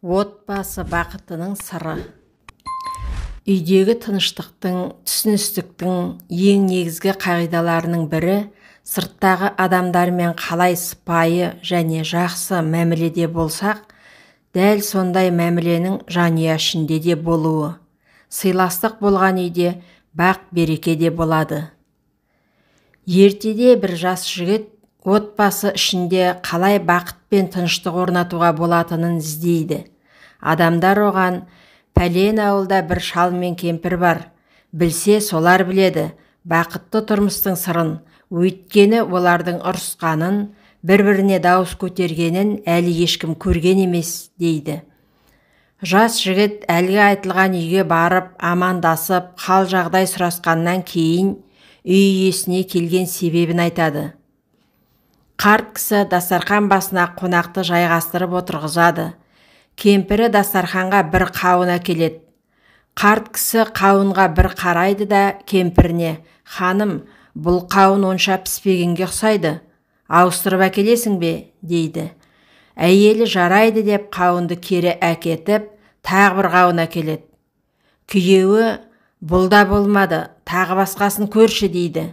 Отбасы бақытының сыры. Үйдегі тыныштықтың, түсіністіктің ең негізгі қағидаларының бірі сырттағы адамдармен қалай сыпайы және жақсы мәміледе болсақ, дәл сондай мәміленің жанұя ішінде де болуы. Сыйластық болған үйде бақ-береке де болады. Ертеде бір жас жігіт отбасы ішінде қалай бақыт пен тыныштық орнатуға болатынын іздейді. Адамдар оған: пәлен ауылда бір шал мен кемпір бар, білсе солар біледі бақытты тұрмыстың сырын, өйткені олардың ұрысқанын, бір-біріне дауыс көтергенін әлі ешкім көрген емес, дейді. Жас жігіт әлгі айтылған үйге барып, амандасып, хал жағдай сұрасқаннан кейін үй иесіне келген себебін айтады. Қарт кісі дастархан басына қонақты жайғастырып отырғызады. Кемпірі дастарханға бір қауын әкеледі. Қарт кісі қауынға бір қарайды да кемпіріне: «Ханым, бұл қауын онша піспегенге ұқсайды. Ауыстырып әкелесің бе?» дейді. Әйелі жарайды деп қауынды кері әкетіп, тағы бір қауын әкеледі. Күйеуі: «Бұл да болмады, тағы басқасын көрші» дейді.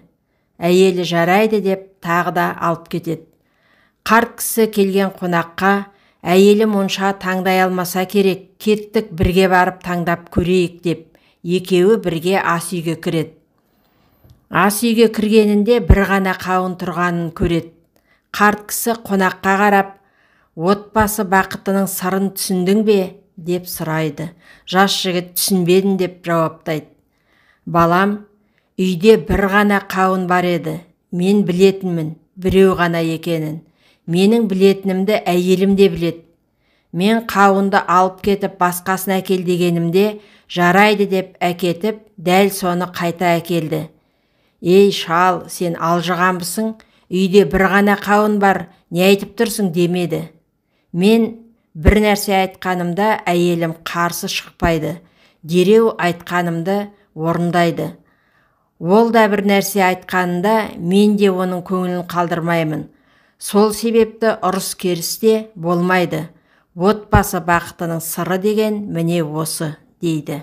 Әйелі жарайды деп тағы да алып кетеді. Қарт кісі келген қонаққа: «Әйелім онша таңдай алмаса керек, кеттік бірге барып таңдап көрейік» деп, екеуі бірге ас үйге кіреді. Ас үйге кіргенінде бір ғана қауын тұрғанын көреді. Қарт кісі қонаққа қарап: «Отбасы бақытының сырын түсіндің бе?» деп сұрайды. Жас жігіт «Түсінбедім» деп жауаптайды. «Балам, үйде бір ғана қауын бар еді. Мен білетінмін, біреу ғана екенін. Менің білетінімді әйелім де білет. Мен қауынды алып кетіп басқасын әкел дегенімде жарайды деп әкетіп, дәл соны қайта әкелді. Ей шал, сен алжығанбысың? Үйде бір ғана қауын бар, не айтып тұрсың?» демеді. Мен бір нәрсе айтқанымда әйелім қарсы шықпайды, дереу айтқанымды орындайды. Ол да бір нәрсе айтқанында мен де оның көңілін қалдырмаймын. Сол себепті ұрыс керісте болмайды. Отбасы бақытының сыры деген міне осы, дейді.